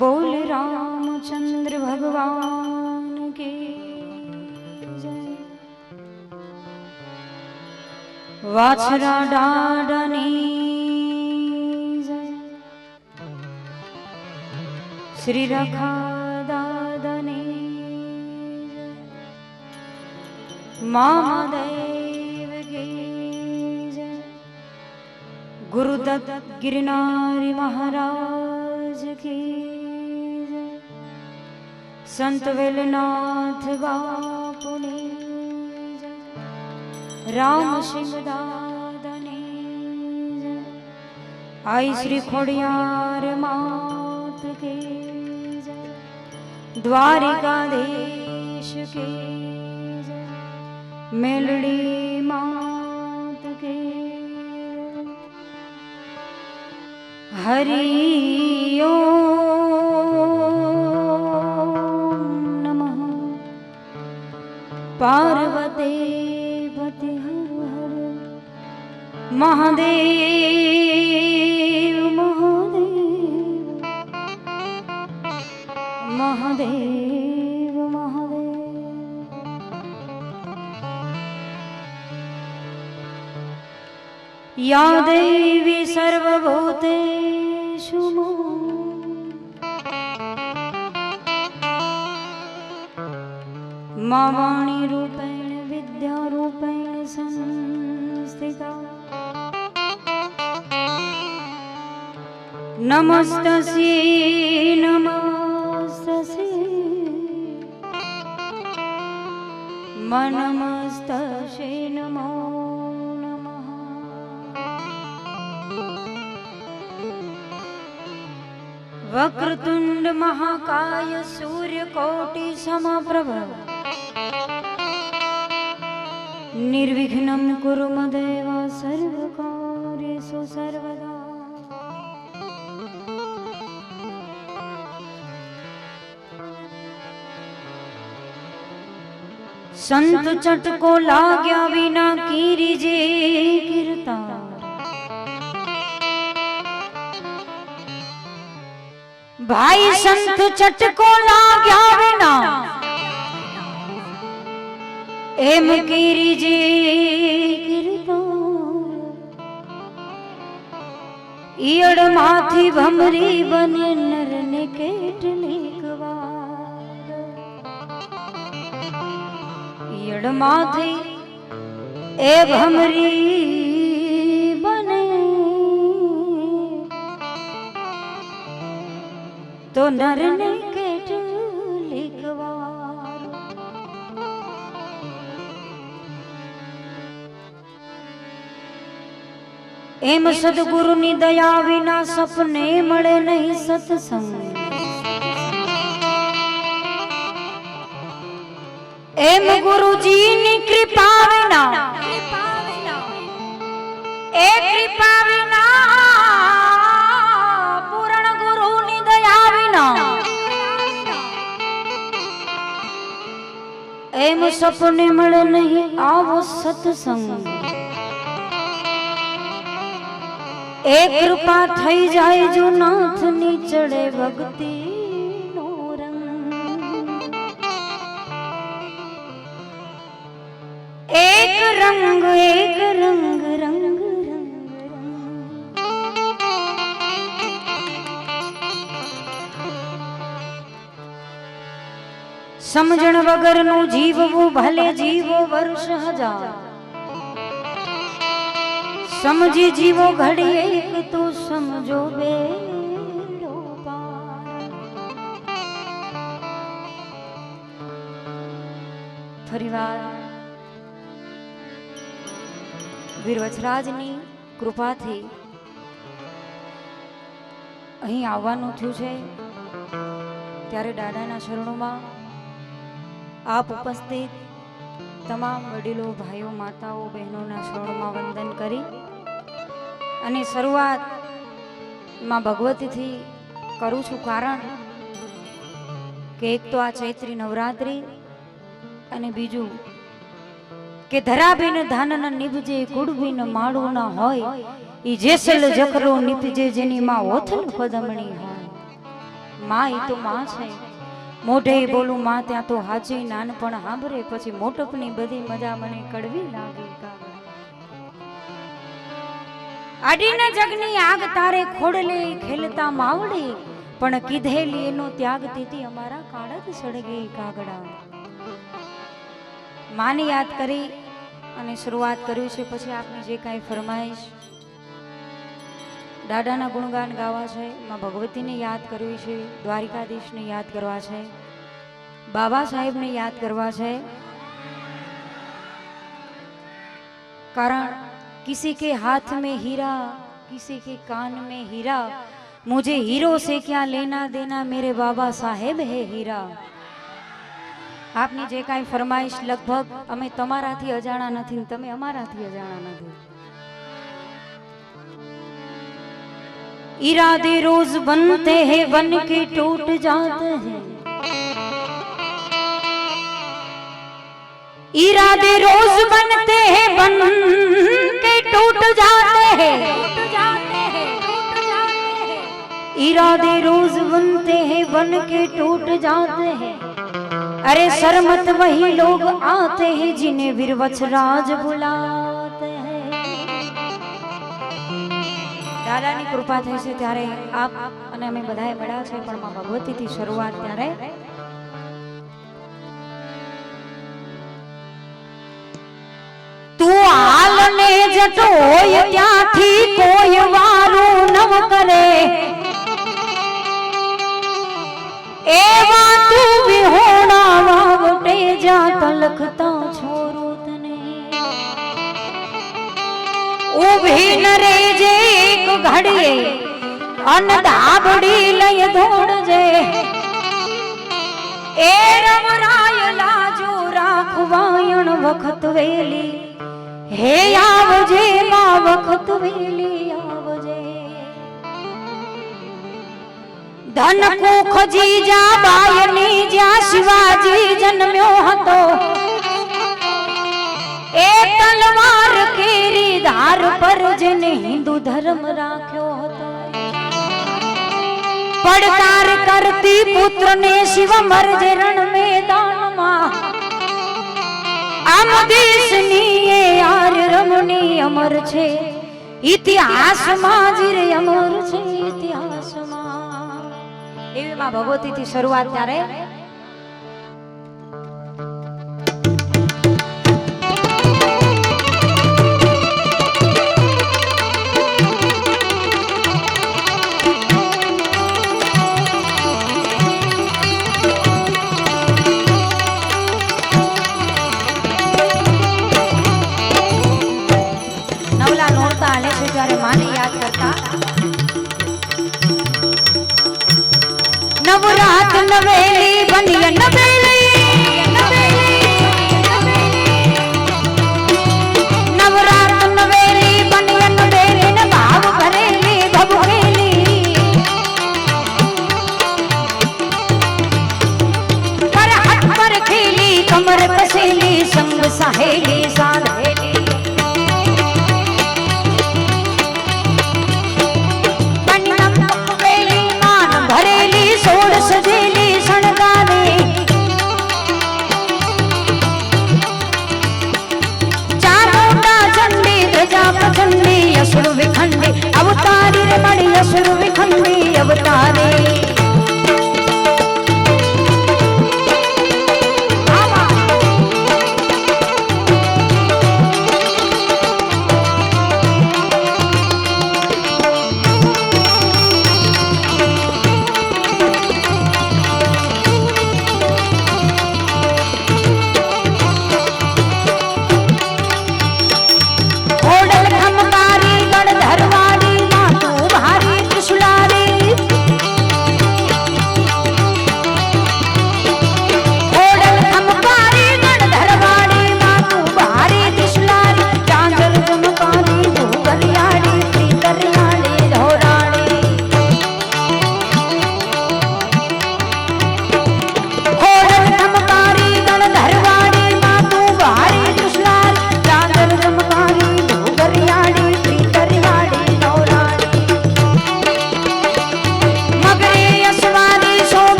बोल रामचंद्र भगवान की जय। वाछरा डाडनी जय, श्री रखा दादनी जय, महादेव की जय, गुरुदत्त गिरनारी महाराज की जय, संत वेलनाथ बापुनी जय, राम सिंह दादनी जय, आई श्री खोड़ियार मात की जय, द्वारिकाधीश की जय, मेलड़ी मात की हरि ओम पार्वती पति हर हर महादेव महादेव महादेव महादेव। या देवी सर्वभूतेषु मा वाणी रूपेण विद्यारूपेण संस्थिता। नमस्तस्यै नमस्तस्यै नमस्तस्यै नमो नमः। वक्रतुंड महाकाय सूर्यकोटि समप्रभ निर्विघ्नं कुरु मदेव सर्वकार्येषु सर्वदा। संत चट को लाग्या बिना कीरिजे कीर्ता। भाई संत चट को लाग्या बिना एम कीरिजे कीर्ता। ईयड़ माथी भमरी बने नर ने કેટલીક વાર। ईयड़ माथी ए भमरी बने तो नर ने કેટલીક વાર। एम सदगुरु नी दया विना सपने मळे नहीं सत्संग। एम गुरुजी नी कृपा विना ए कृपा विना पूर्ण गुरु नी दया विना एम सपने मळे नहीं आवो सत्संग। एक कृपा थई जाए जो नाथ नी चढ़े भक्ति नो रंग। एक रंग रंग रंग समझण वगर नु जीववू भले जीवो वर्ष हजार। समझी जीवो घड़ी एक तो समझो बेड़ो पार। फरीवार વીર વચરાજની કૃપાથી અહીં આવવાનું થયું છે ત્યારે દાદાના શરણોમાં આપ ઉપસ્થિત તમામ વડીલો ભાઈઓ માતાઓ બહેનોના શરણોમાં વંદન કરી અને શરૂઆતમાં ભગવતીથી કરું છું કારણ કે એક તો આ ચૈત્રી નવરાત્રિ અને બીજું કે ધરા બિન ધાન ન નિભજે કુળ બિન માળું ન હોય ઈ જેસલ જકરો નિપજે જેની માં ઓથલ પદમણી હોય। માં ઈ તો માં છે મોઢે બોલું માં ત્યાં તો હાજી નાનપણ સાંભળે પછી મોટપની બધી મજા મને કડવી લાગી। આડીન જગની આગ તારે ખોડલે ખેલતા માવડે પણ કીધેલી એનો ત્યાગ તેથી અમારા કાળજ સળગે કાગડા। માને યાદ કરી અને શરૂઆત કર્યું છે પછી આપની જે કાંઈ ફરમાઈશ દાદાના ગુણગાન ગાવા છે માં ભગવતીને યાદ કરવી છે દ્વારિકાધીશને યાદ કરવા છે બાબા સાહેબને યાદ કરવા છે कारण किसी के हाथ में हीरा किसी के कान में हीरा मुझे हीरो से क्या लेना देना मेरे बाबा साहेब है हीरा। आपनी जे काई फरमाइश लगभग अमे तमाराथी अजाणा नथी तमे अमाराथी अजाणा नथी। इरादे रोज बनते हैं बन के टूट जाते हैं। इरादे रोज बनते हैं बन के टूट जाते हैं, इरादे रोज बनते हैं बन के टूट जाते हैं। अरे शर्मत वही लोग आते हैं जिन्हें वीरवत्स राज बुलाते हैं। દાદાની કૃપા થઈ છે ત્યારે આપ અને અમે બધાએ મળ્યા છે, પણ માં ભગવતીથી શરૂઆત ત્યારે તું હાલને જતો હોય ત્યાંથી કોઈ વારું નવ કરે, એવા તું વિહોણા વાવટે જા તલખતા છોરું તને ઊભી ન રેજે એક ઘડીએ અન ધાબડી લઈ દોડજે, એ રમરાય લાજો રાખવાયણ વખત વેલી, હે આવજે માં વખત વેલી આવજે। ધન કુખ જીજા બાયની જ્યાં શિવાજી જન્મ્યો હતો, એ તલવાર કેરી ધાર પર જેને હિન્દુ ધર્મ રાખ્યો હતો, પડકાર કરતી પુત્રને શિવ મરજે રણ મેદાનમાં, આમ દેશની એ આર રમણી અમર છે ઇતિહાસમાં, જીરે અમર છે ઇતિહાસમાં। એવી માં ભગવતીથી શરૂઆત ત્યારે नवरात नवेली बनिया नवरात नवेली बनिया नवेली न भाव भरेली भभुकेली, पर हट पर खेली कमर कसेली संग सहेली साधेली, सजेली शणगारे चामुंडा चंडी ध्वजा प्रचंडी असुर विखंडी अवतारी रे मणि असुर विखंडी अवतारे।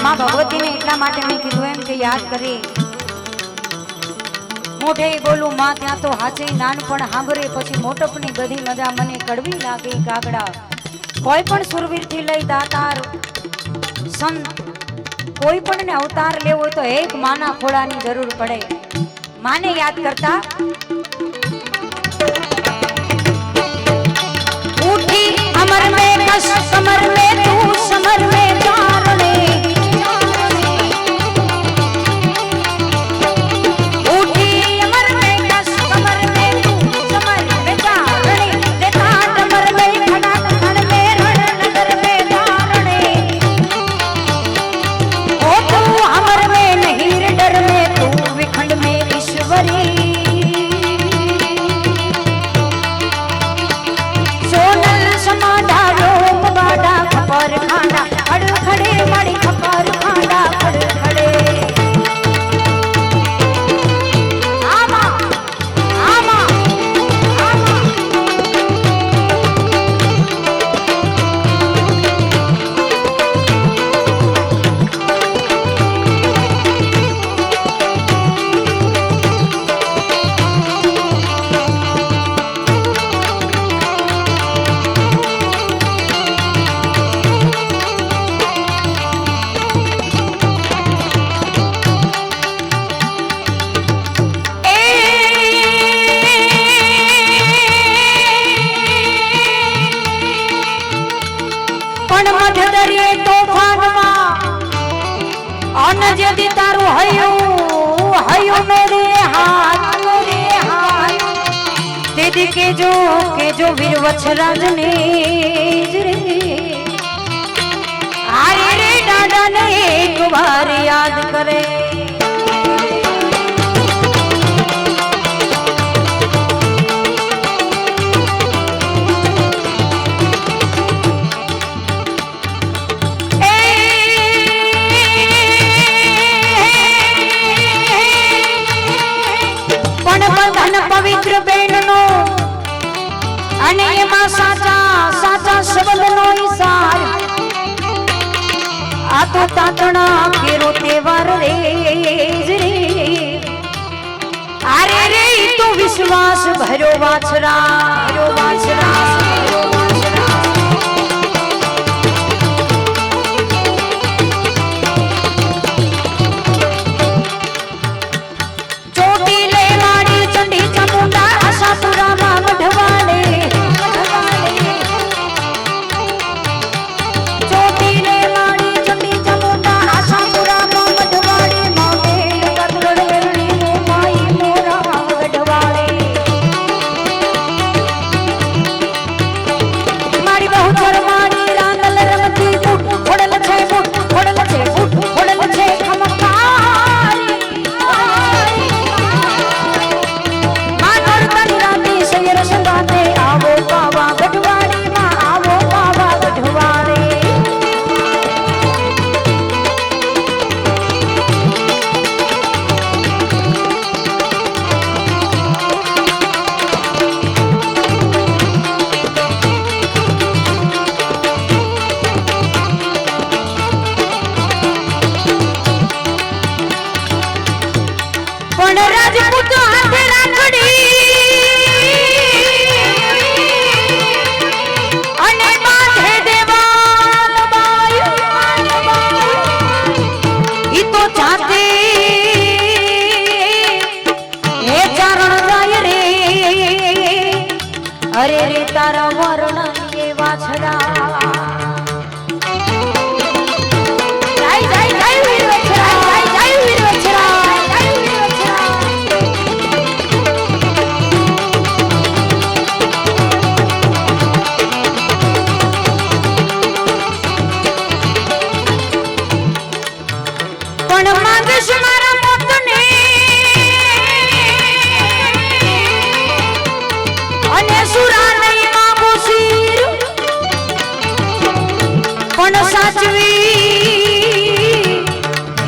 માં ભગવતીને એટલા માટે મેં કીધું એમ કે યાદ કરી મોઢે બોલું માં ત્યાં તો હાચે નાનપણ હાંભરે પછી મોટપની બધી મજા મને કડવી લાગે ગાગડા। કોઈ પણ સુરવીર થી લઈ દાતાર સંત કોઈ પણ ને અવતાર લેવો હોય તો એક માના ખોળાની જરૂર પડે। માને યાદ કરતા कस कमर में तू समर में चारणे उठी अमर में कस कमर में तू समर में चारणे देता डमर में खड़ा खड़ में रण नगर में धारणे ओ तू अमर में नहीं डर में तू विखंड में ईश्वरी खपर खाना खड़ खड़े मड़ी खपर खाना खड़ खड़े आमा आमा आमा जदी तारू हयो मेरे हाथ दीदी के जो वीर वछराज ने आरे रे डाडा ने एक बार याद करे पवित्र बेननो अने एमा साचा शब्दनो ईसार आ तो तातणा केरो तेवार रे अरे रे तो विश्वास भरो वाछरा अरे रे तारा वर्ण ये वाछड़ा जय जय जय वीर वछड़ा जय जय वीर वछड़ा जय वीर वछड़ा पण मांगश मारा मोतने अने सुरा नहीं मांगो सिर पण साचवी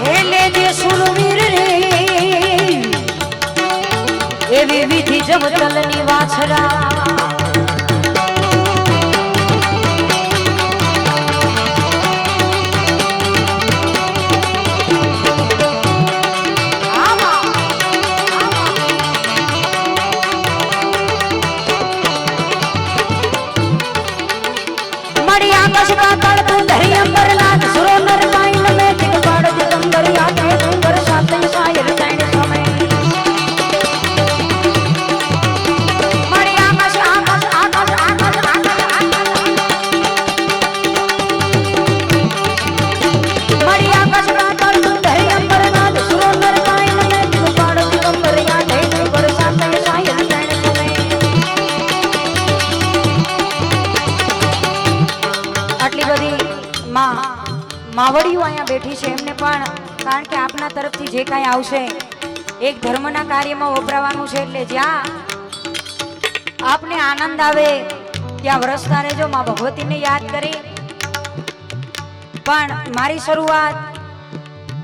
हेले जे सुरवीर रे एवी विधि जब तलनी वाछरा आकाश का तल तू धरी अंबर नाथ सुरो नर माइन में दिगपाड़ दिगंबर आके डूंगर सातन सायर तैण समय मणि आकाश બેઠી છે એમને પણ, કારણ કે આપના તરફથી જે કાંઈ આવશે એક ધર્મના કાર્યમાં વપરાવાનું છે, એટલે જ્યાં આપને આનંદ આવે ત્યાં વરસતા રહેજો. માં ભગવતીને યાદ કરી, પણ મારી શરૂઆત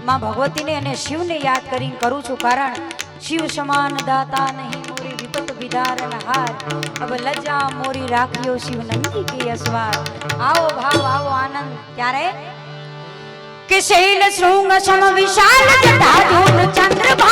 માં ભગવતીને અને શિવને યાદ કરીને કરું છું, કારણ શિવ સમાન દાતા નહીં મોરી વિપત વિધારણ હાર, अब लज्जा मोरी राखियो शिव नंदी की असवार. आओ भाव आओ आनंद. क्यारे कि शैल शृंग सम विशाल जटा धूम चंद्रभा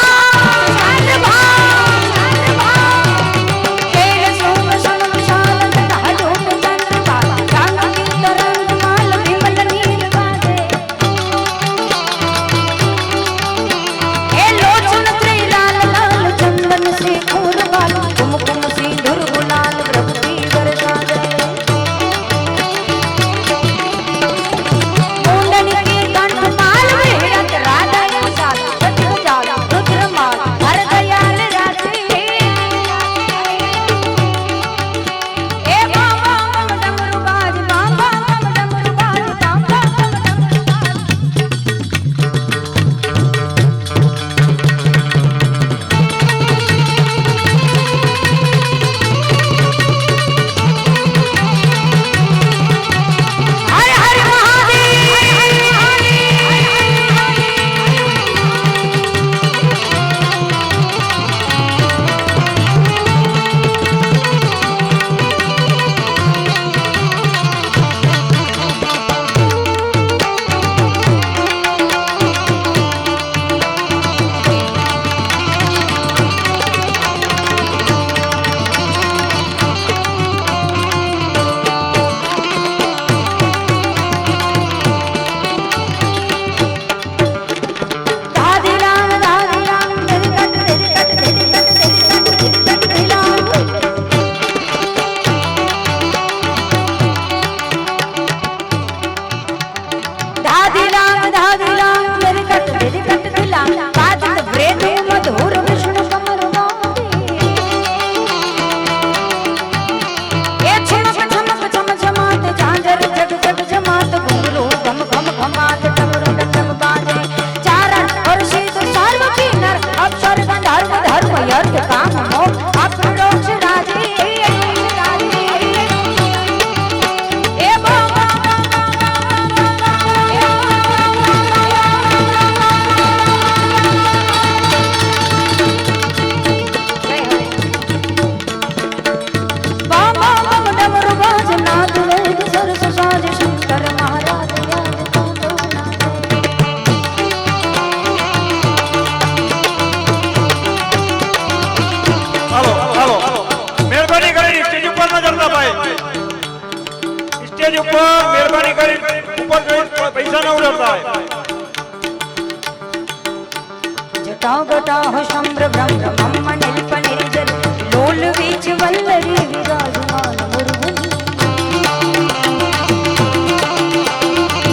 जटाओ गटाओ शंभ्र ब्रह्म मम्म नीलप निर्जर लोल बीच वल्लरी विराजमान मुरुगन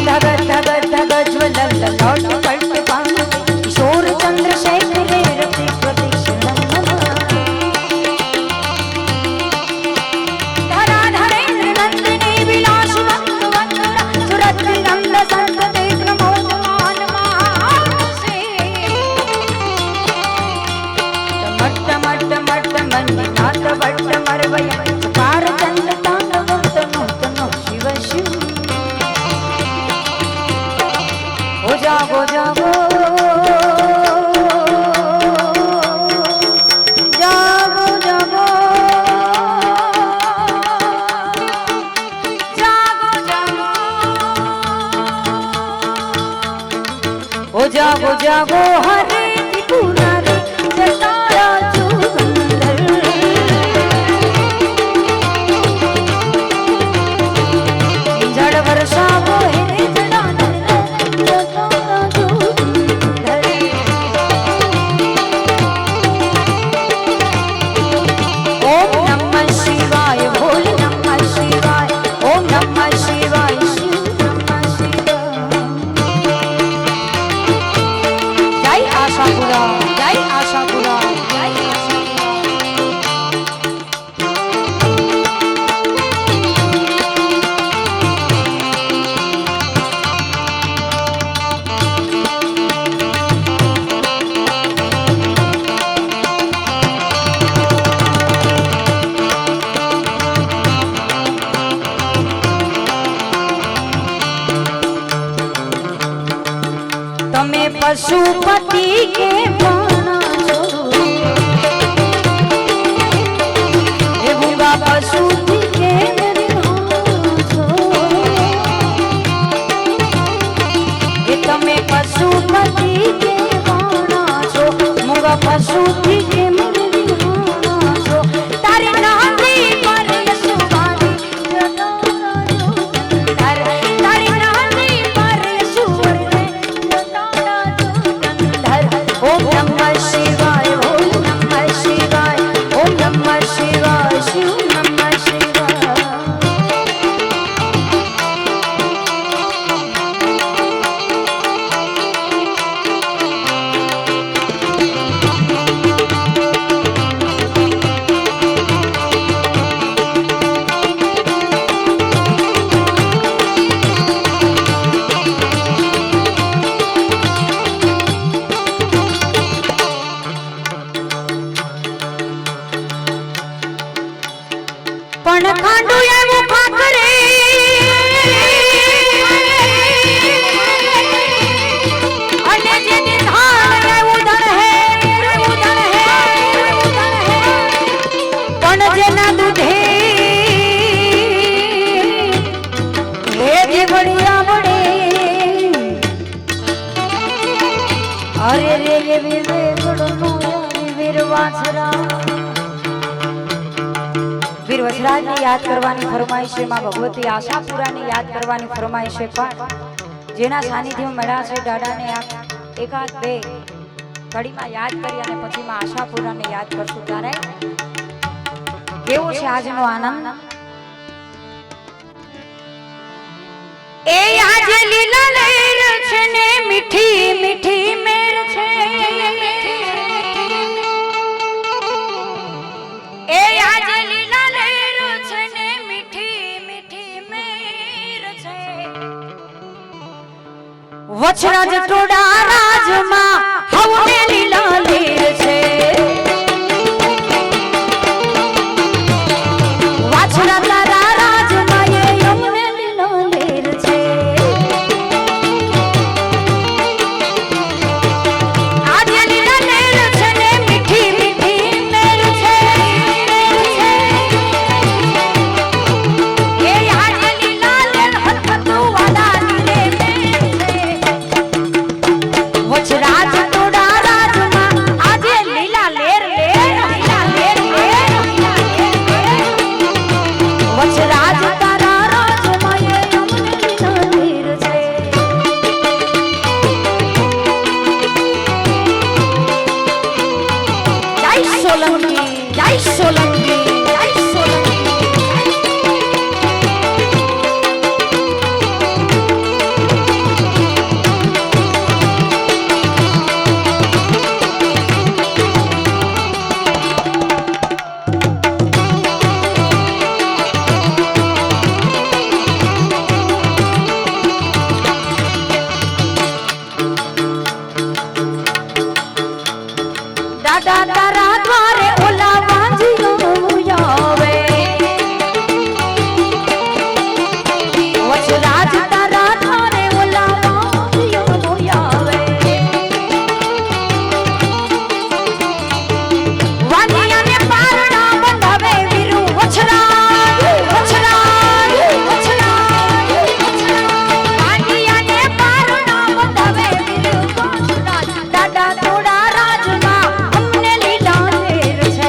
धग धग धग ज्वल ललाट पल्ट पान किशोर चंद्रशेखर रति प्रतीक्षणम धरा धरेंद्र नंदिनी विलास वंद वंदरा सुरति नंद संत देव मोदमान मानसे मट्ट मट्ट मट्ट मन्नि नाथ वट्ट मरवय कार चंद तांडव तनो तनो शिव शिव हो जागो जागो जागो जागो जागो जागो हो जागो जागो हरे त्रिपुरा रे जटाया चुगंधर जड़ वर्षा वो हे जटाया चुगंधर ओम नमः शिवाय भोले नमः शिवाय ओम नमः शिवाय शिव नमः शिवाय पशुपति के बाणा छो हे मूंगा पशुपति के તમે પશુપતિ કે વાણા છો મૂંગા પશુથી કે મરવાના છો તારી નાની પર યશુવારી તારી નાની પર યશુવરે ઓમ નમઃ શિવાય ઓમ નમઃ શિવાય ઓમ નમઃ શિવાય શિવ નમઃ શિવાય પણ ખાંડું એવું ખાખરે અને જે ધાન એવું ધણ હે પણ જેના દૂધે હે જે બળિયા બળે અરે રે એ વીરે બળનો વીર વાછરા વીર વજરાજને યાદ કરવાની ફરમાઈશ છે માં ભગવતી આશાપુરાને યાદ કરવાની ફરમાઈશ છે પણ જેના સાનિધ્યમાં મળ્યા છે દાદાને એકાદ બે ઘડીમાં યાદ કરી અને પછી માં આશાપુરાને યાદ કરશું ત્યારે કેવો છે આજનો આનંદ એ આજે લીલા લહેર છે ને મીઠી મીઠી મેર છે એ આજે લીલા લહેર છે ને મીઠી મીઠી મેર છે વછરાજ ટોડા રાજમાં હવને લીલા લહેર છે વાછરા તારા રાજમાં એ હવને લીલા લહેર છે આજે લીલા લહેર છે ને મીઠી મીઠી મેર છે વજરાજ ટોડા રાજમાં આજે લીલા લેર વજરાજ તારા રાજમાં એ અમને લીલા લેર છે જય સોલંકી જય સોલંકી જય સોલંકી દાદા તારા દ્વારે ઓલા વાંજીઓ આવે વજરાજ તારા દ્વારે ઓલા વાંજીઓ આવે વાનિયાને પારણા બંધાવે વીરુ વજરાજ વાનિયાને પારણા બંધાવે વીરુ વજરાજ દાદા થોડા રાજમાં અમને લીલા લેર છે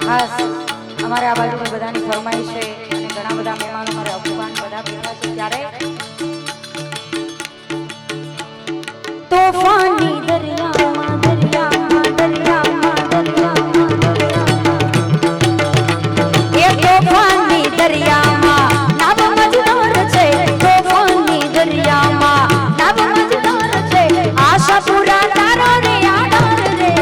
ખાસ અમારે આ બાજુ બધાની ફરમાઈશ છે અને ઘણા બધા મહેમાનો અમારે અપવાન બધા બેઠા છે ત્યારે તોફાની દરિયામાં દરિયામાં દરિયામાં દરિયામાં એ તોફાની દરિયામાં નાવ મજદૂર છે તોફાની દરિયામાં નાવ મજદૂર છે આશાપુરા તારો રે આધાર રે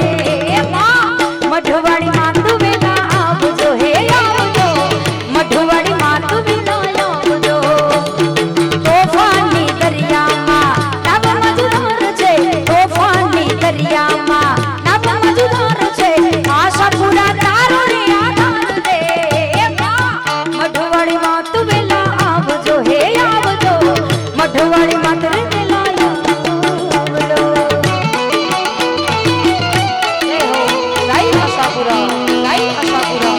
મઢવાડી માં તું વેલા આવજો હે આવજો મઢવાડી માં તું વેલા આવજો તોફાની દરિયામાં નાવ મજદૂર છે તોફાની દરિયામાં નાવ મજદૂર છે આશાપુરા તારો રે આધાર રે મઢવાડી માં તું વેલા આવજો હે આવજો મઢવાડી માં તું વેલા આવજો જય હો ગાઈ આશાપુરા ગાઈ આશાપુરા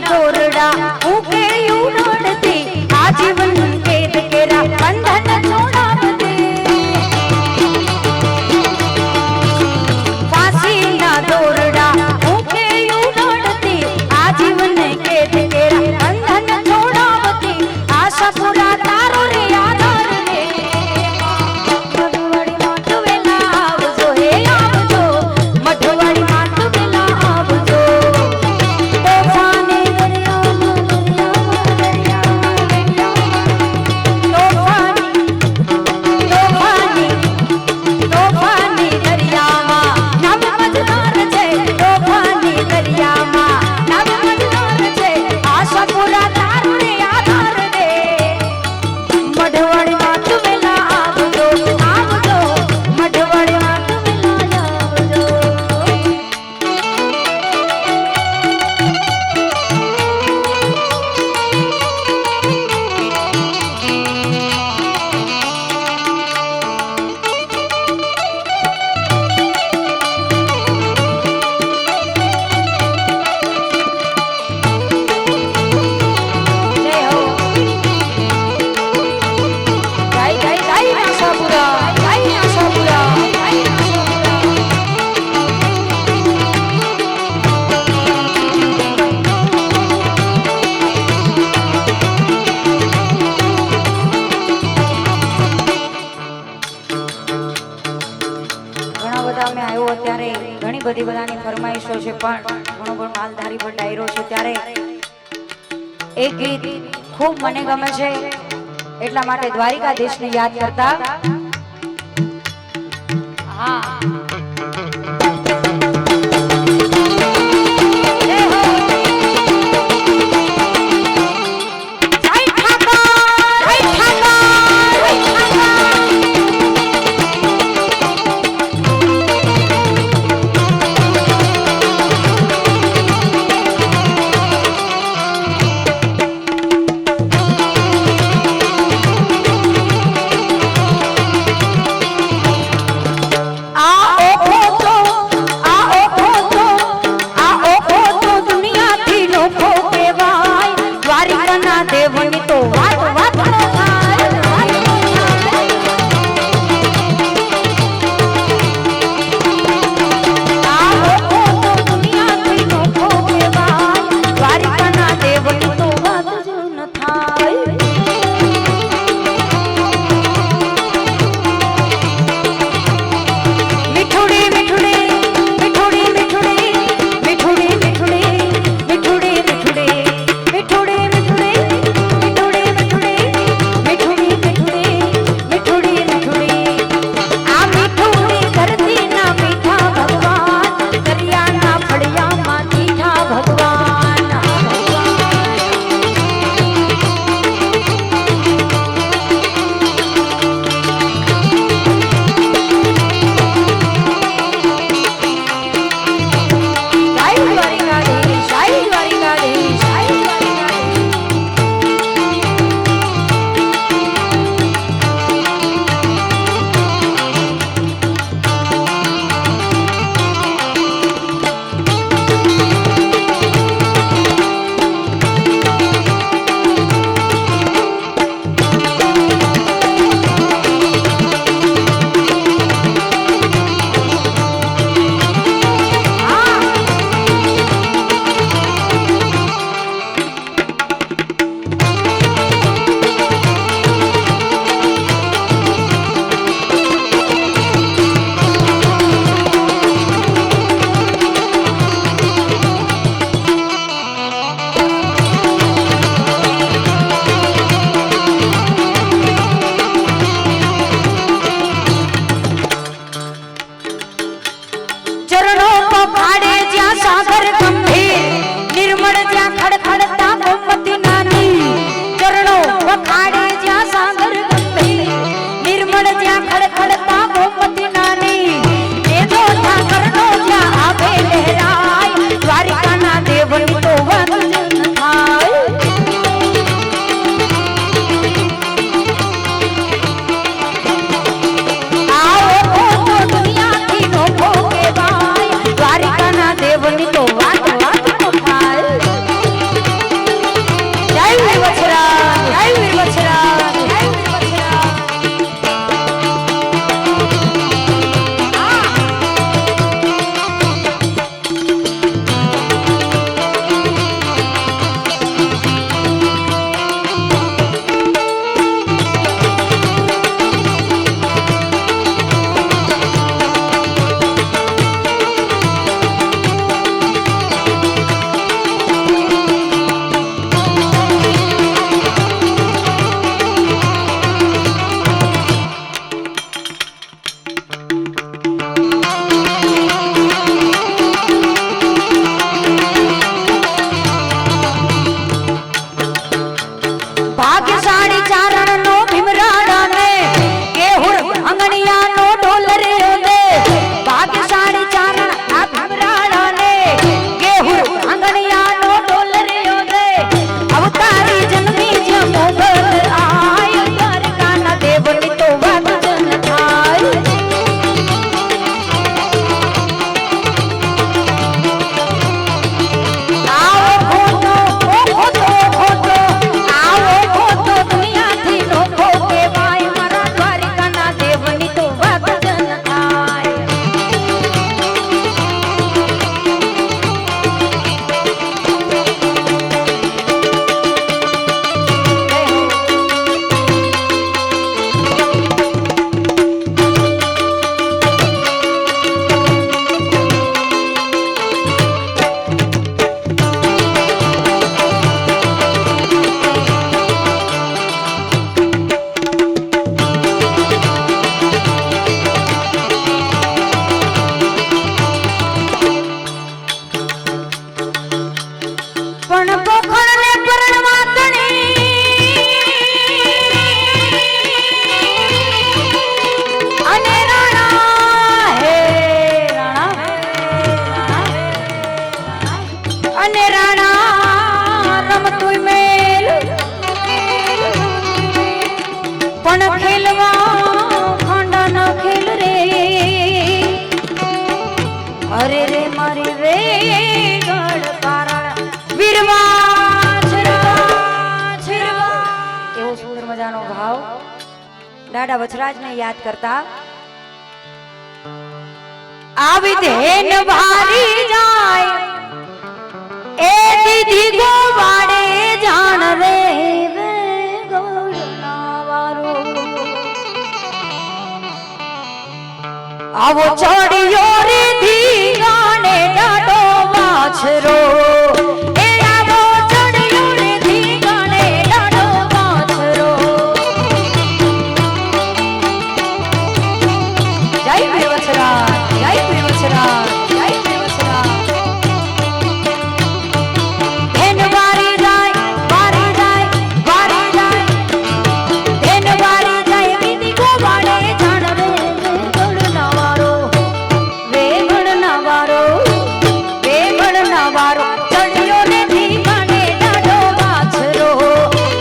દોરડા ઊકે ઉડાડતી આજીવન કેદ કેરા બંધન છોડાવતી ફાંસીના દોરડા ઊકે ઉડાડતી આજીવન કેદ કેરા બંધન છોડાવતી આશાપુરા તારો રે આધાર રે મઢવાડી માં તું વેલા આવજો હે આવજો મઢવાડી માં તું વેલા આવજો તોફાની ઘણી બધી બધાની ફરમાઈશો છે પણ ઘણો પણ માલધારી પર ડાયરો છે ત્યારે એક ગીત ખૂબ મને ગમે છે એટલા માટે દ્વારિકાધીશને યાદ કરતા હા પણ પોખણને પરણવા તણી અને રાણા હે રાણા અને રાણા રમતું મેલ પણ ખેલવા ખાંડા ન ખેલ રે અરે રે મારી રે ગળ પારણ વીરવા છેરવા એવો સુંદર મજાનો ભાવ દાદા વચરાજને યાદ કરતા આવી ધેન ભારી જાય એ દીદી ગોવાડે જાણ રે આવો ચડિયો રે ધીગાણે ડાડો માછરો એ આવો ચડિયો રે ધીગાણે ડાડો માછરો જય પ્રેમચરા જય પ્રેમચરા જય પ્રેમચરા ધેન વારી જાય વારી જાય વારી જાય ધેન વારી જાય દીદી ગોવાડે જાણ રે વારો ચડિયો ને ધીગાણે ડાડો વાછરો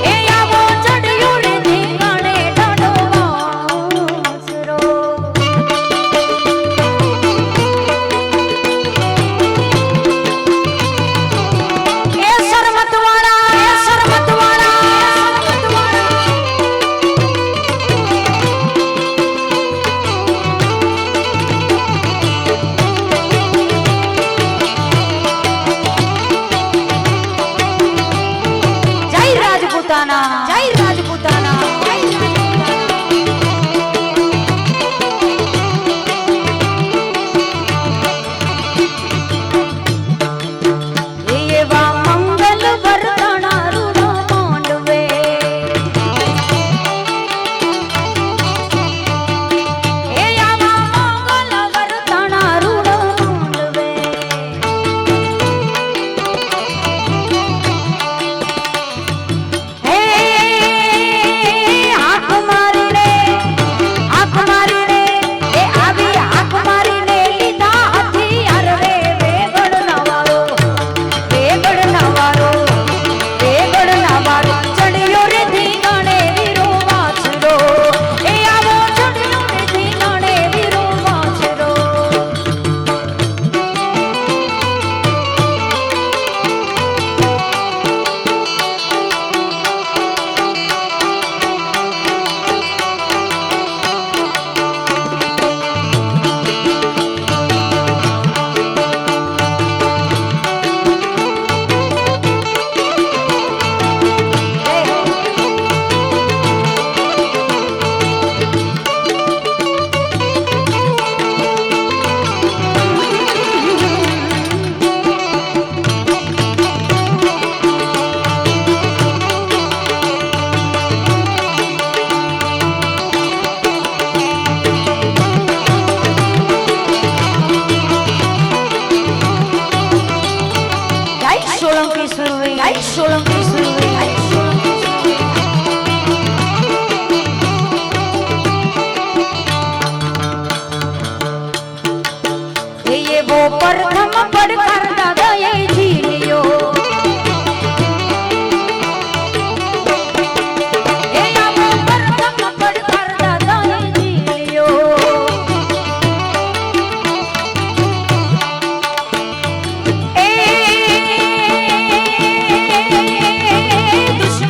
એ આવો ચડિયો ને ધીગાણે ડાડો વાછરો એ શરમતવાળા જય રાજપૂતાના એવા મંગલ વર્તણા રૂડો માંડવે એ આવા મંગલ વર્તણા રૂડો માંડવે સોલંકી સુરવે એવો પ્રથમ પડકાર દાદાએ ઝીલ્યો એ આવો પ્રથમ પડકાર દાદાએ ઝીલ્યો એ દુશ્મન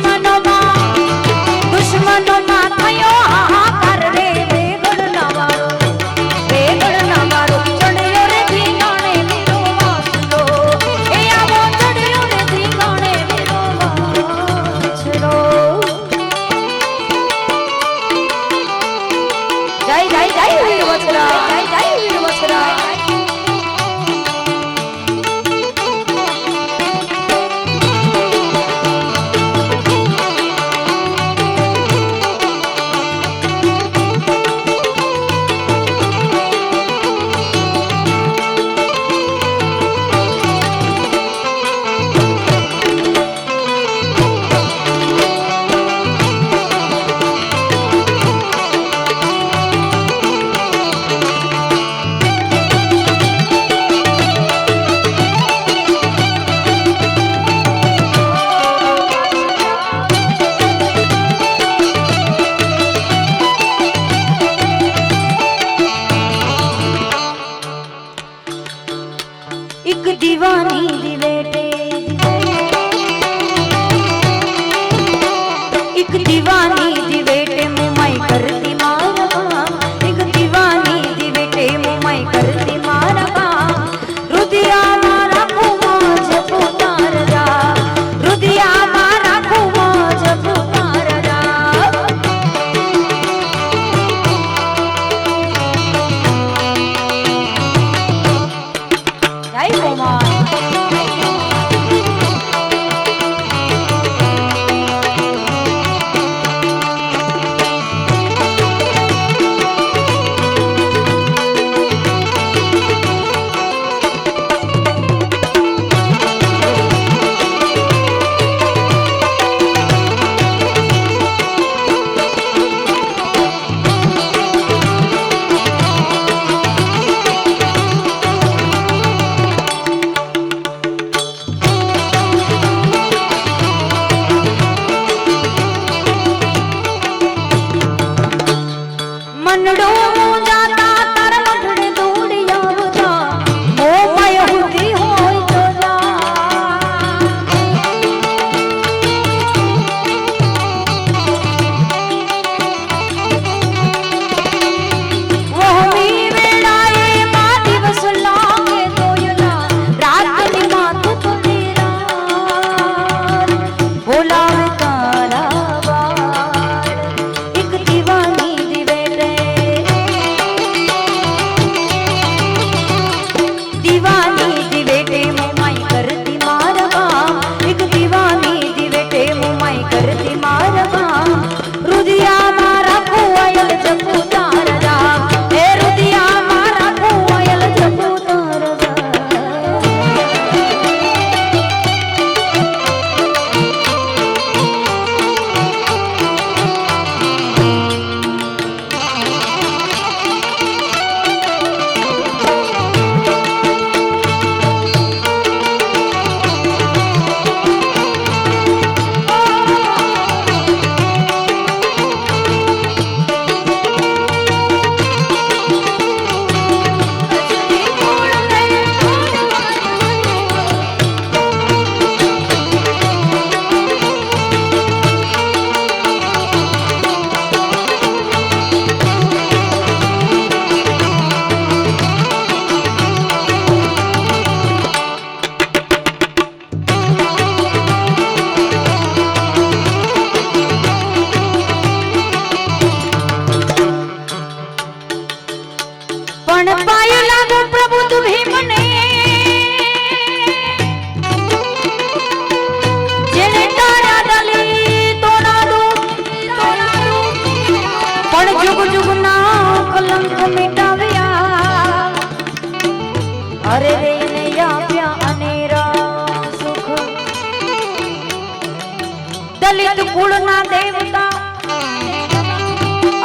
દલિત કુળના દેવતા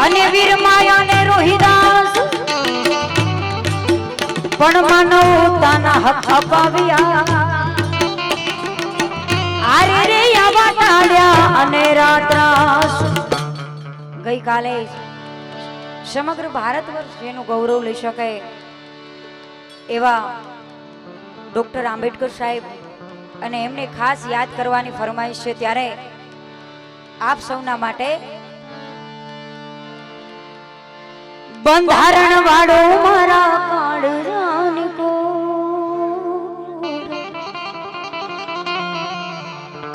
અને વીર માયાને રોહિદાસ પણ માનવતાના હક અપાવ્યા આરે રે આવા ટાળ્યા અને રાત્રાસ ગઈકાલે સમગ્ર ભારત વર્ષ જેનું ગૌરવ લઈ શકે એવા ડોક્ટર આંબેડકર સાહેબ અને એમને ખાસ યાદ કરવાની ફરમાઈશ છે ત્યારે આપ સૌના માટે બંધારણ વાળો મારા કાળજાની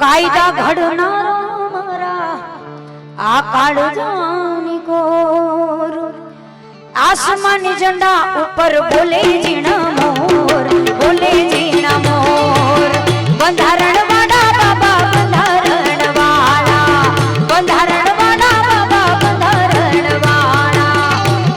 કાયદા ઘડનારો મારા આ કાળજાની કોર આસમાની ઝંડા ઉપર બોલે ઝીણા મોર બોલે ઝીણા મોર બંધારણ વાળા બાબા બંધારણ વાળા બંધારણ વાળા બાબા બંધારણ વાળા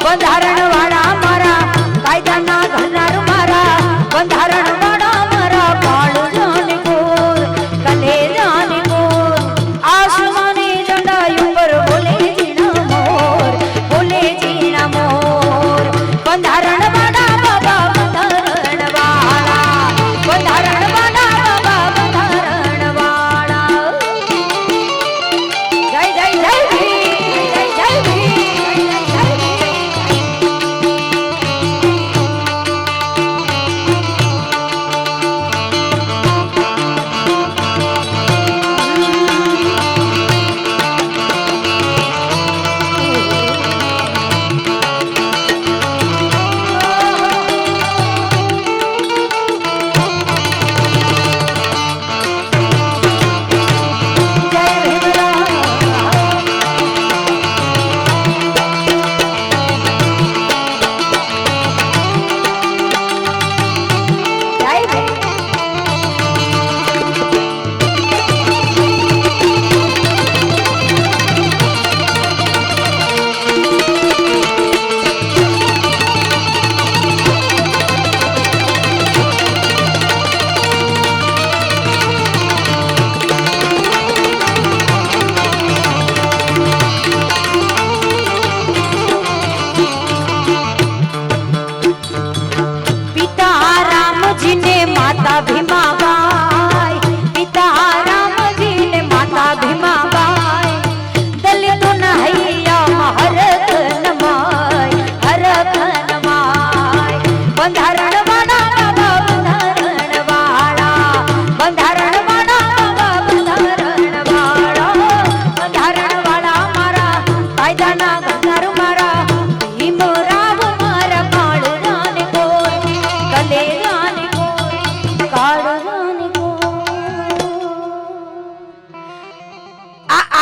બંધારણ વાળા મારા કાયદાના ઘડનાર મારા બંધારણ વાળા મારા કાળજાની કોર કલેજાની કોર આસમાની ઝંડા ઉપર બોલે ઝીણા મોર બોલે ઝીણા મોર બંધારણ વાળા બાબા બંધારણ વાળા બંધારણ વાળા બાબા બંધારણ વાળા જય જય જય ભીમ જય જય ભીમ જય જય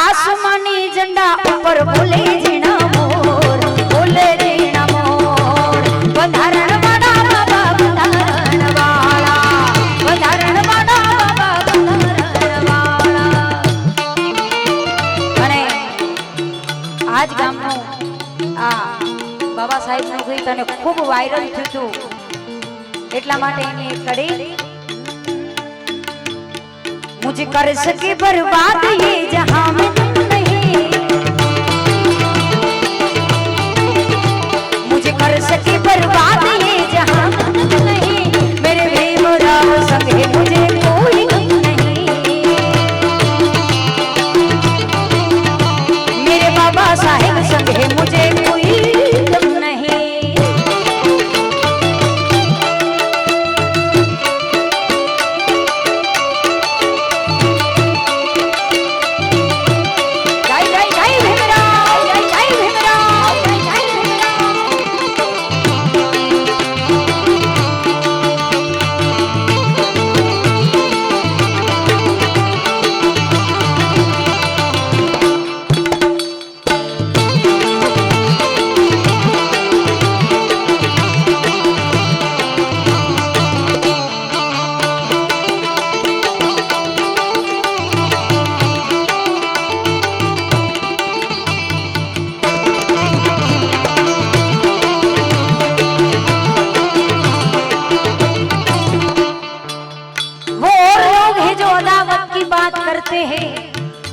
આસમાની ઝંડા ઉપર બોલે ઝીણા મોર બોલે ઝીણા મોર બંધારણ વાળા બાબા બંધારણ વાળા બંધારણ વાળા બાબા બંધારણ વાળા અને આજ ગામનું આ બાબા સાહેબનું ગીત અને ખૂબ વાયરલ થયું હતું એટલા માટે એની એક કડી मुझे कर सके बर्बाद ये जहां में तुम नहीं मुझे कर सके बर्बाद ये जहां में तुम नहीं मेरे भीम राव संगे मुझे कोई नहीं मेरे बाबा साहेब संगे मुझे कोई नहीं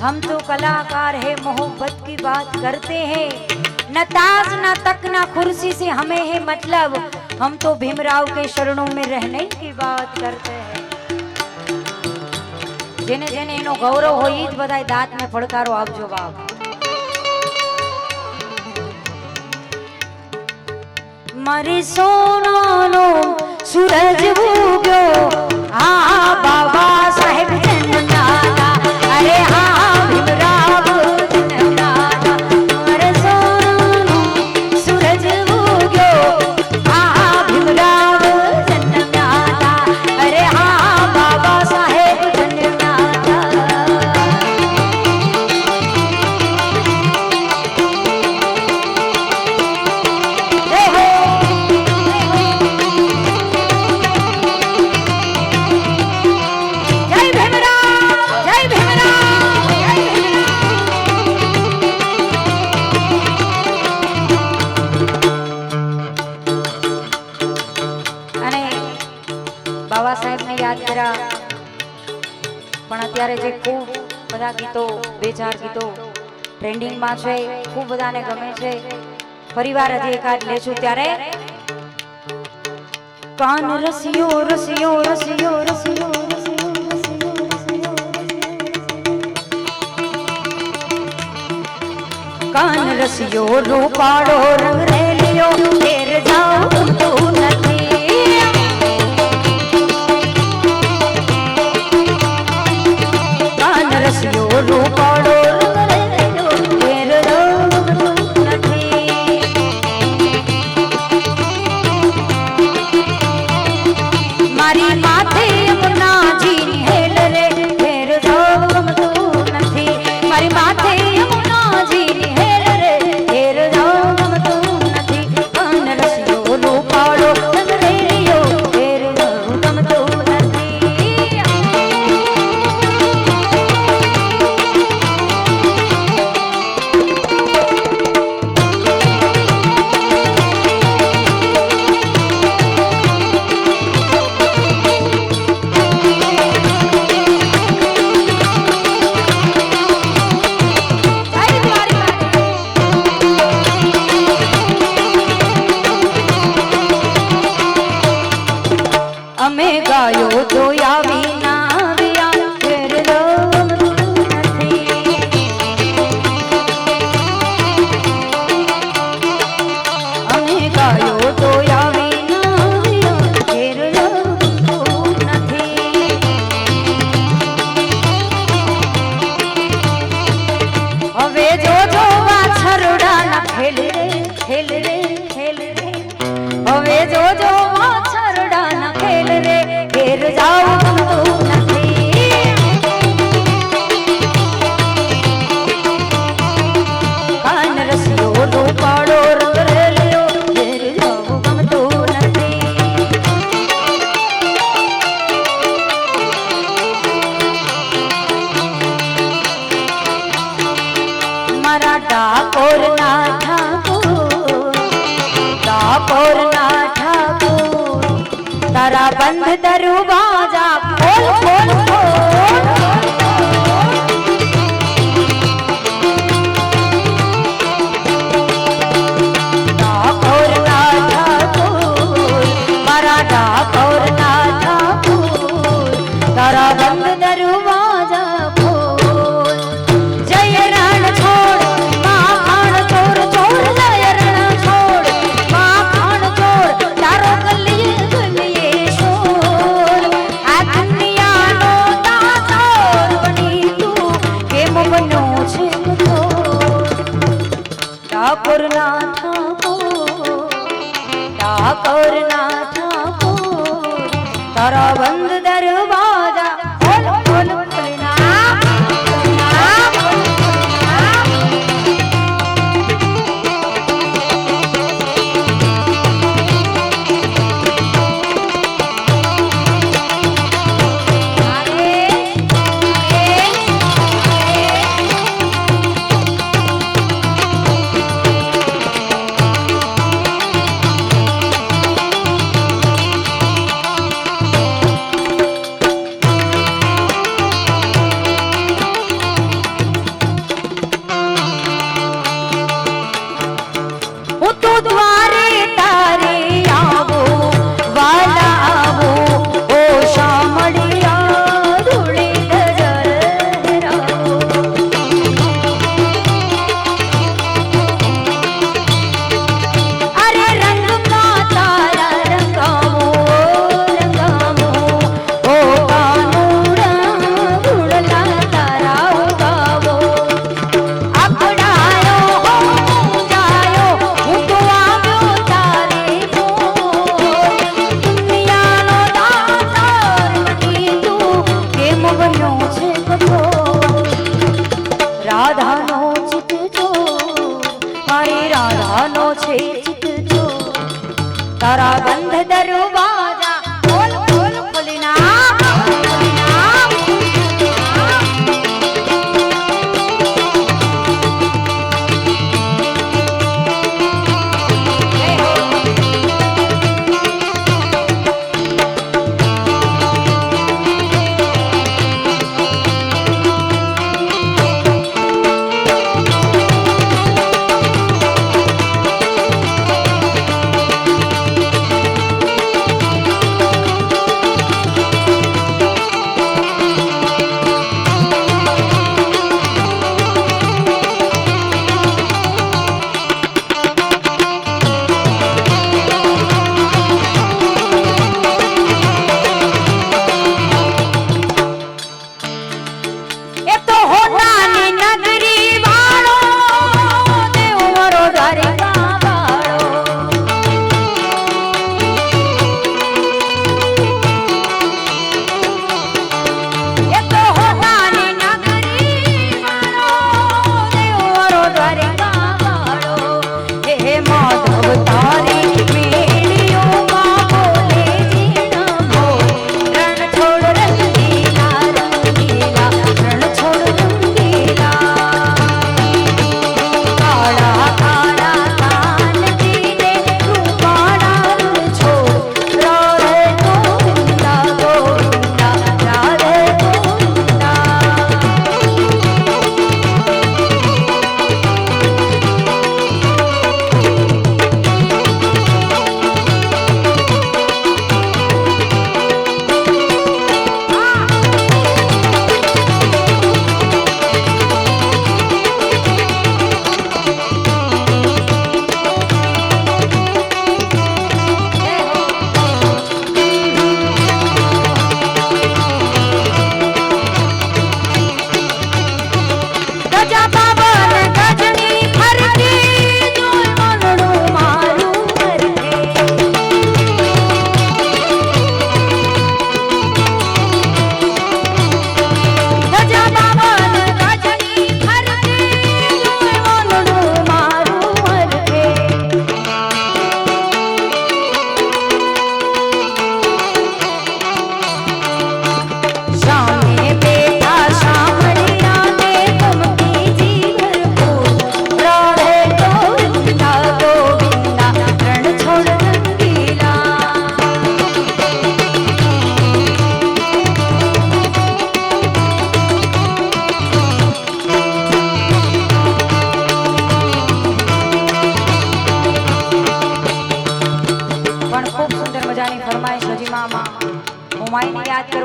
हम तो कलाकार है, मोहब्बत की बात करते हैं, न ताज न तक न कुर्सी से हमें है मतलब, हम तो भीमराव के शरणों में रहने की बात करते हैं। जेने जेने एनो गौरव होई ज बधाय दांत में फड़कारो आपजो बाप। मारी सोनानो सूरज उग्यो, हाँ बाबा साहेब जन्मनाला, अरे हाँ भीमराव जन्मनाला। मारे सोनानो सूरज उग्यो, हाँ भीमराव जन्मनाला, अरे हाँ बाबा साहेब जन्मनाला। जय हो बाबा साहेब ने याद करा, पण अत्यारे जे खूब बधा गीतो, बे चार गीतो ट्रेंडिंग में छे, खूब बधाने गमे छे, फरीवार हजी एकाद लेशुं त्यारे कान रसियो रसियो रसियो रसियो रसियो रसियो रसियो, कान रसियो रूपाड़ो रंग रेलियो, घेर जाओ तू नथी। रसियो रूपाड़ो रंग रेलियो, घेर जाओ तू नथी। मारी माथे यमुना जी हेल रे, घेर जाओ तू नथी। मारी माथे यमुना जी हेल रे, घेर जाओ तू नथी। कान रसियो रूपाड़ो रंग रेलियो, घेर जाओ तू नथी। અમે ગાયો જોયા વિના આવ્યા, ફેર દમ નથી। અમે ગાયો જોયા વિના આવ્યા, ફેર દમ નથી। હવે જોજો વાછરડાના ખેલ રે ખેલ રે ખેલ રે, હવે જોજો વાછરડાના ખેલ રે, घेर जाओ तू नथी। कान रसियो रूपाड़ो रंग रेलियो, घेर जाओ तू नथी। मारा डाकोर ना ठाकुर, डाकोर ना ठाकुर, तारा बंद दरवाजा खोल खोल खोल। डाकोर ना ठाकुर, मारा डाकोर ना ठाकुर, तारा बंद दरवाजा खोल। जय रण छोड़ माँ खान चोर चोर, जय रण छोड़ माँ खान चोर, तारो गलिए गलिए शोर। आ दुनियानो दातार बनी तू, केम बन्यो छे कठोर। डाकोर ना ठाकुर, डाकोर ना ठाकुर, तारा बंद दरवाजा खोल खोल खोलना खोलना खोलना।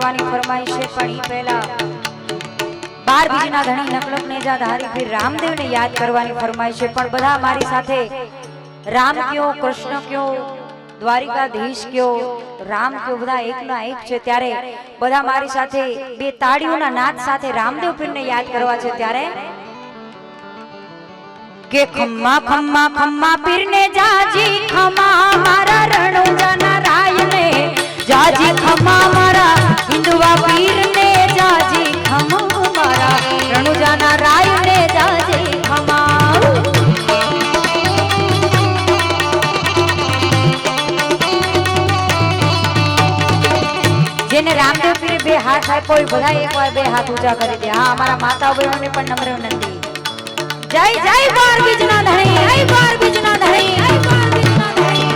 કરવાની ફરમાઈશ છે, પણ ઈ પહેલા 12 બીજના ધણી નકલક નેજા ધારી પીર રામદેવને યાદ કરવાની ફરમાઈશ છે। પણ બધા મારી સાથે રામ કયો, કૃષ્ણ કયો, દ્વારિકાધીશ કયો, રામ કયો, બધા એકના એક છે। ત્યારે બધા મારી સાથે બે તાળીઓના નાદ સાથે રામદેવ પીરને યાદ કરવા છે। ત્યારે કે ખમ્મા ખમ્મા ખમ્મા પીરને જાજી ખમ્મા મારા રણુજાના રાયને જાજી ખમ્મા મારા હિંદવા પીરને જાજી ખમ્મા મારા રણુજાના રાયને જાજી ખમ્મા। જેને રામદેવ પીરે બે હાથ આપ્યો હોય બધા એકવાર બે હાથ ઊંચા કરી દે। હા, અમારા માતા બહેનોને પણ નમ્ર વિનંતી। જય જય 12 બીજના ધણી, જય 12 બીજના ધણી, જય 12 બીજના ધણી।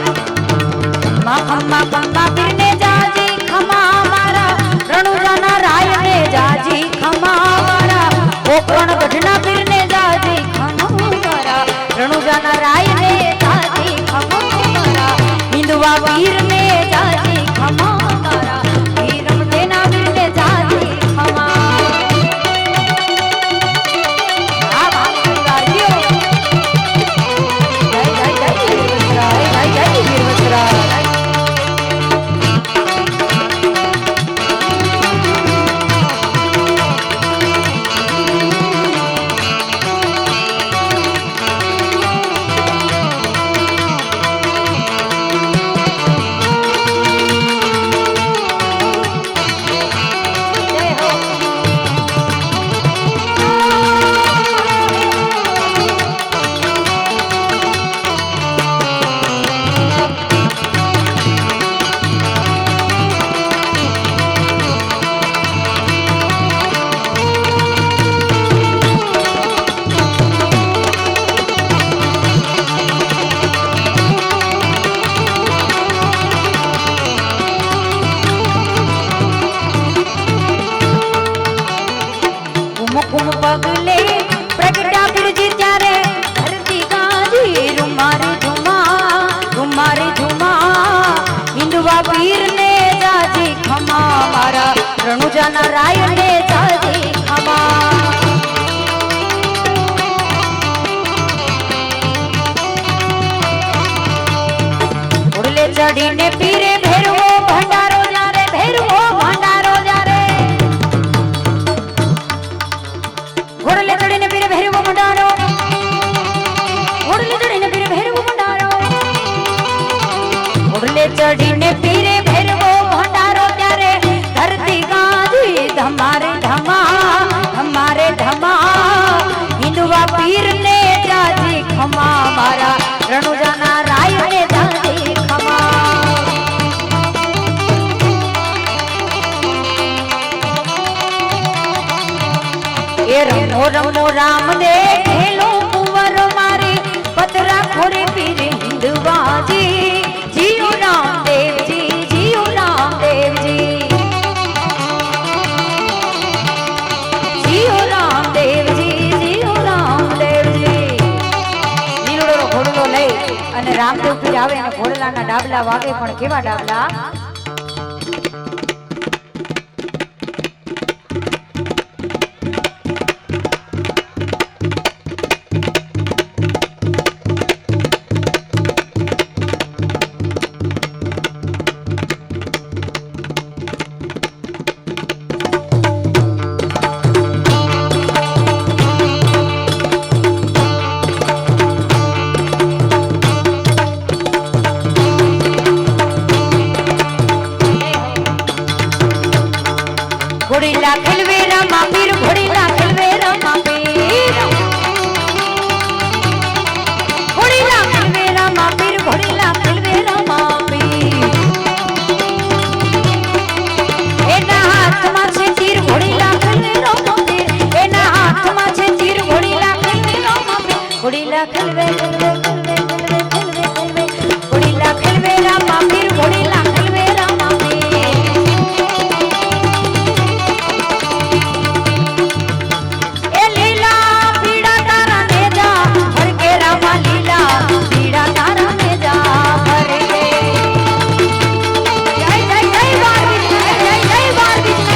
ખમ્મા ખમ્મા ખમ્મા પીરને જાજી ખમ્મા મારા રણુજાના રાયને જાજી ખમ્મા મારા કોકણ ગઢના પીરને જાજી ખમ્મા મારા રણુજાના રાયને જાજી ખમ્મા મારા હિંદવા પીરને જાજી ખમ્મા મારા વીરમદેના પીરને જાજી ખમ્મા। રણુજાના રાયને જાજી ખમ્મા। ઘોડલે ચડીને પીરે ભેરવો ભંડારો જારે, ભેરવો ભંડારો જારે। ઘોડલે ચડીને પીરે ભેરવો ભંડારો, ઘોડલે ચડીને પીરે ભેરવો ભંડારો, ઘોડલે ચડીને પીરે ભેરવો ભંડારો ત્યારે ધરતી ગાજી ધમારે ધમા, ધમારે ધમા હિંદવા પીરને જાજી ખમ્મા મારા રણુજાના રાયને જાજી ખમ્મા। એ રમો રમો રામ દે ખેલો કુંવર મારી પતરા ખોરે પીરે હિંદવાજી જીઓ રામદેવજી, જીઓ રામદેવજી, જીઓ રામદેવજી, જીઓ રામદેવજી। લીલોડો ઘોડલો લઈ અને રામદેવ પીર આવે અને ઘોડલાના ડાબલા વાગે, પણ કેવા ડાબલા? ઘોડીલા ખલવેરા માં પીર, ઘોડીલા ખલવેરા માં પીર, ઘોડીલા ખલવેરા માં પીર, ઘોડીલા ખલવેરા માં પીર। એના હાથમાં છે તીર, ઘોડીલા ખલવેરા માં પીર, એના હાથમાં છે તીર, ઘોડીલા ખલવેરા માં પીર, ઘોડીલા ખલવે ખલવે ખલવે ખલવે ખલવે ખલવે, ઘોડીલા ખલવેરા માં પીર, ઘોડીલા ખલવેરા માં પીર। બાર બીજ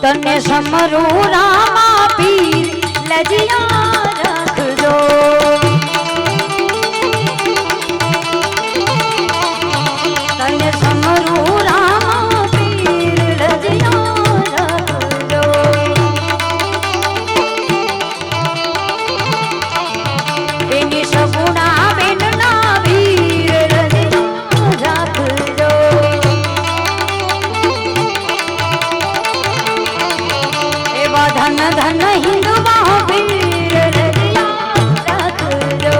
तने समरू रामा पीर लजिया रखजो तने समरू रामा पीर लजिया रखजो बेनी सगुणा बेनना वीर लजिया रखजो धन धन हिंदुआ वीर रजिया रखजो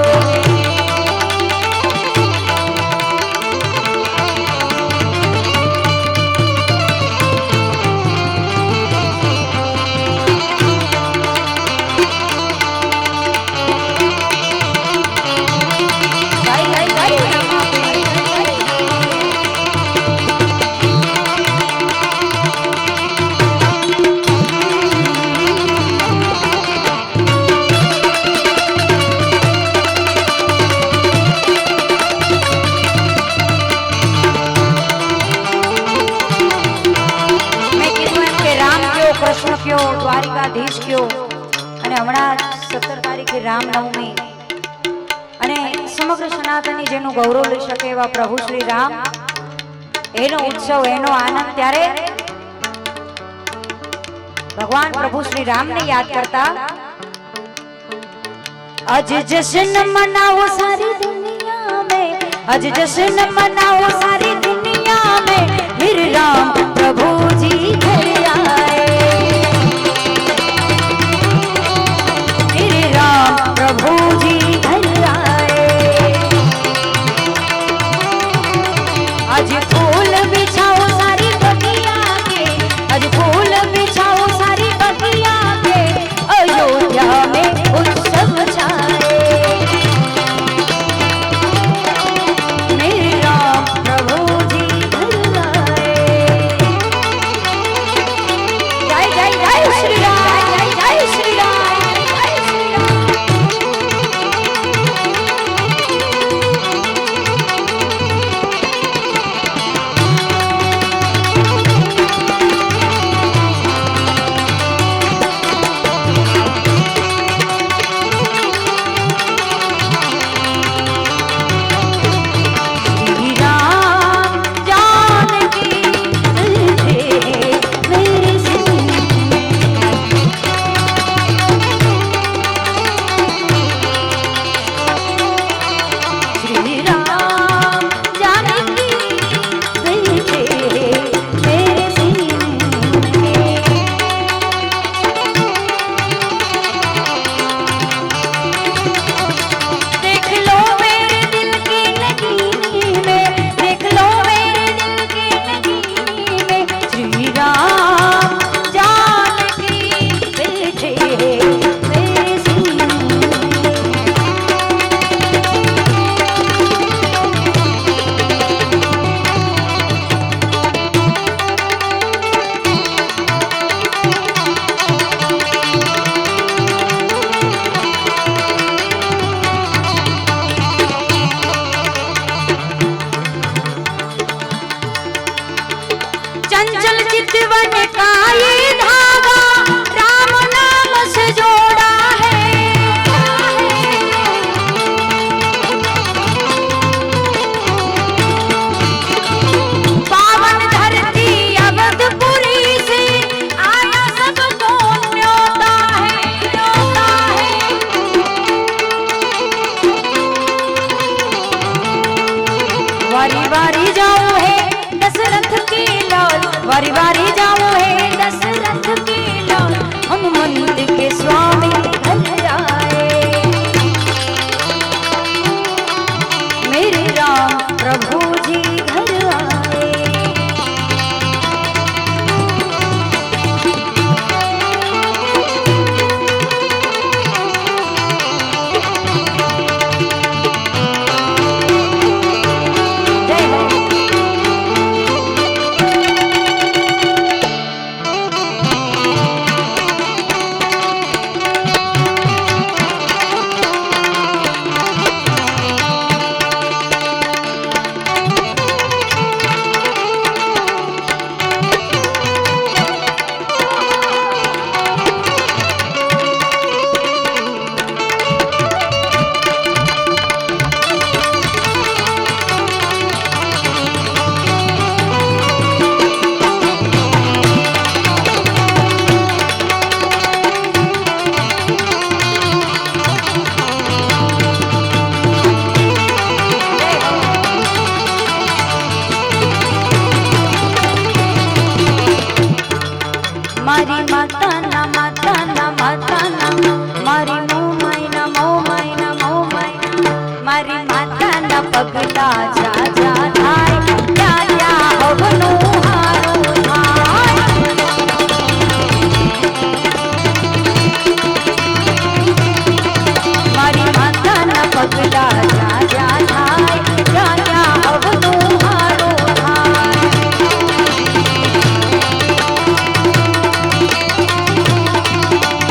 कृष्ण क्यों द्वारिकाधीश क्यों અને હમણાં 17 તારીખે રામનવમી અને સમગ્ર સનાતની જેનું ગૌરવ લઈ શકે એવા પ્રભુ શ્રી રામ એનો ઉત્સવ એનો આનંદ ત્યારે ભગવાન પ્રભુ શ્રી રામને યાદ કરતા आज जश्न मनाओ सारी दुनिया में आज जश्न मनाओ सारी दुनिया में फिर राम प्रभु जी घर आए फिर राम प्रभु जी घर आए आज फूल बिछाओ सारी बगिया के आज फूल बिछाओ सारी बगिया के अयोध्या में उत्सव छाए मेरे राम प्रभु जी घर आए जय जय जय श्री राम जय जय श्री राम जय श्री राम મારી માતાના માતાના માતાના મારી મોમાઈના મોમાઈના મોમાઈના મારી માતાના પગલા જા જા થાય ત્યાં ત્યાં હવનું હારું થાય મારી માતાના પગલા જા જા થાય ત્યાં ત્યાં હવનું હારું થાય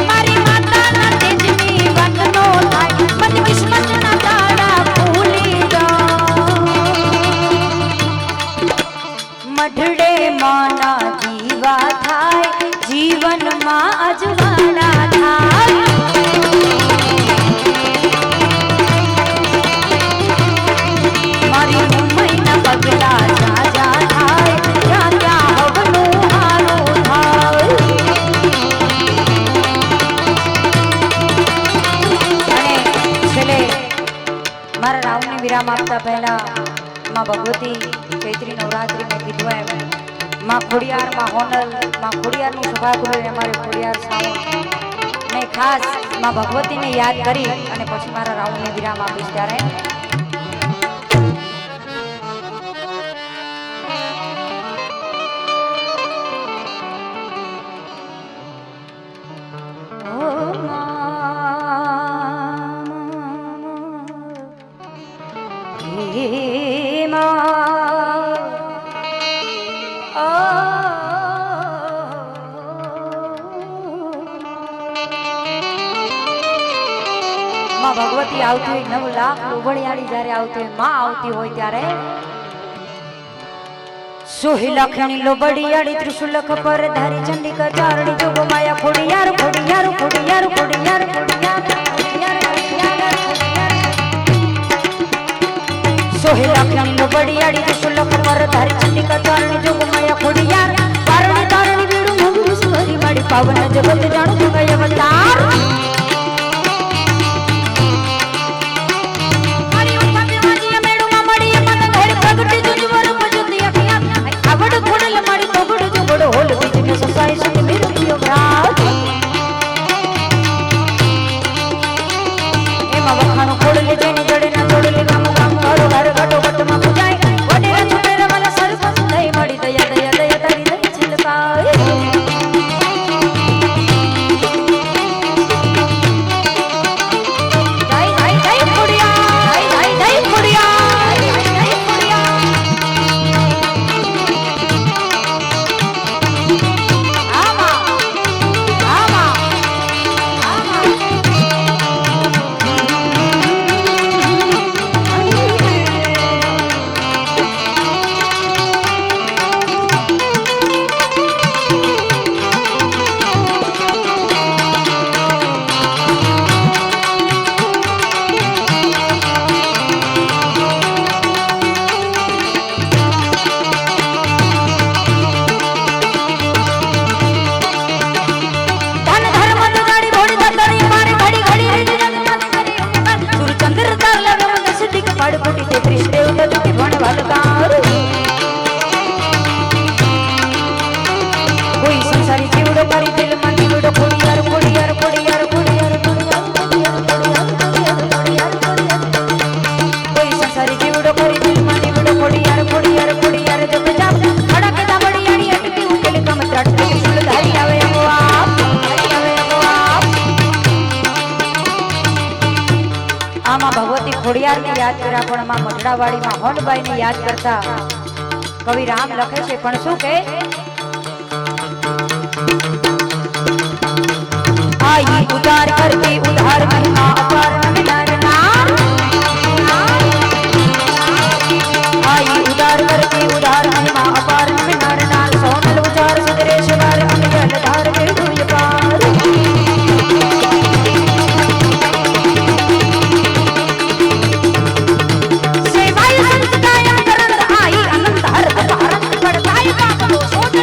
મારી માતાના તેજની વાતનો થાય મને કિસ્મતના તાળા ખુલી મઢડે માના દીવા થાય જીવનમાં અજવાળા થાય મારી મુંબઈના પગલા જા જા થાય ત્યાં ત્યાં હવનું હારું થાય અને છેલ્લે મારા રાવને વિરામ આપતા પહેલા માં ભગવતી ચૈત્રી નવરાત્રી મેં કીધું એમ માં ખોડિયાર માં હોનલ માં ખોડિયારનું સભાગૃહ અમારે ખોડિયાર સાવણ મેં ખાસ માં ભગવતીને યાદ કરી અને પછી મારા રાવને વિરામ આપીશ ત્યારે ભગવતી આવતી હોય 9 લાખ લોબડિયાળી જ્યારે આવતી હોય માં આવતી હોય ત્યારે સોહી લખણી લોબડિયાળી ત્રિશુલખ પર ધારી ચંડિકા ચારણી જોગો માયા ખોડિયાર ખોડિયાર ખોડિયાર ખોડિયાર ખોડિયાર સોહી લખણી લોબડિયાળી ત્રિશુલખ પર ધારી ચંડિકા ચારણી જોગો માયા ખોડિયાર પારણી તારણી વીડું મંગુ સુહરી માડી પાવન જગત જાણું ગય અવતાર ખોડિયારને યાદ કર્યા પણ માં મઢડાવાડીમાં હોનબાઈને યાદ કરતા કવિ રામ લખે છે પણ શું કહે आई उतार करके उधार महिमा अपार नरनार आई उतार करके उधार महिमा अपार नरनार सोनल उचार सुदरेश्वर अंजल धार वेदुय पार सेवाय संत कायम करंद आई अनंत हर भारत पड़ताय का सोच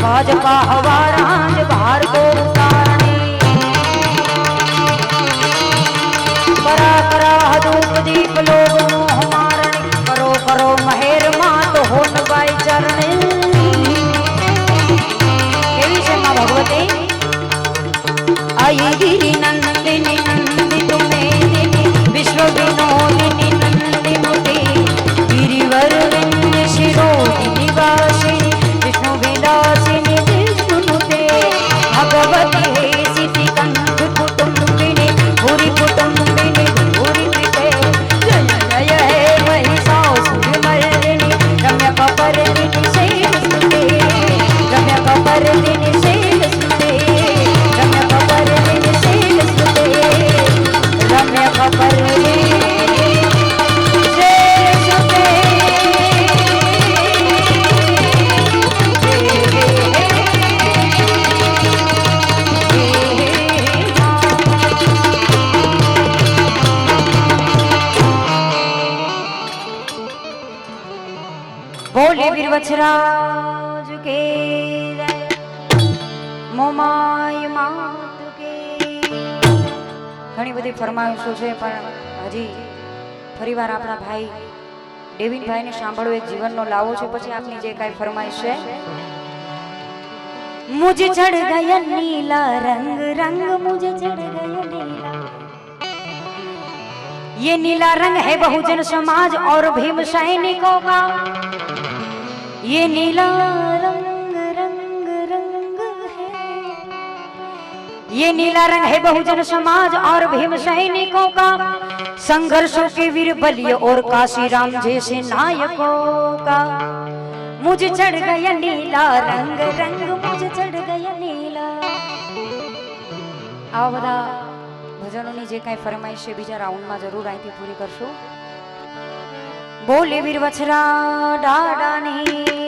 भाजपा हवाराज भार को उतारने करा करा धूप दीप लोग मोह मारणे करो करो महेर मात होन बाई चरणे केवी છે માં ભગવતી आई गिरी नंदिनी नंदितु मेदिनी विश्व विनोदिनी नंदिनुते गिरिवर विंध्य शिरोदिनी वासिनी विष्णु विलासिनी विष्णुनुते भगवती हे सिद्धि कंठ कुटुंबिनी भूरि कुटुंबिनी भूरि कृते जय जय हे महिषासुरमर्दिनी रम्य कपर्दिनी शैलसुते रम्य कपर्दिनी शैलसुते रम्य कपर्दिनी शैलसुते रम्य कपर्दिनी बोले वीरवछराज के मोमाय मात के ઘણી બધી ફરમાઈશો છે પણ હજી ફરીવાર આપણા ભાઈ ડેવિન ભાઈને સાંભળો એક જીવનનો લાવો છે પછી આપની જે કાંઈ ફરમાઈશ છે मुझे चढ़ गया नीला रंग रंग मुझे चढ़ गया नीला ये नीला रंग है बहुजन समाज और भीम सैनिकों का ये नीला रंग रंग रंग है ये नीला रंग है बहुजन समाज और भीम सैनिकों का संघर्षों के वीर बलिया और काशीराम जैसे नायकों का मुझे चढ़ गया नीला रंग रंग मुझे चढ़ गया नीला आवा બધા ભજનોની જે કાંઈ ફરમાઈશ છે બીજા રાઉન્ડમાં જરૂર અહીંથી પૂરી કરશું બોલે વીર વછરા ડાડાની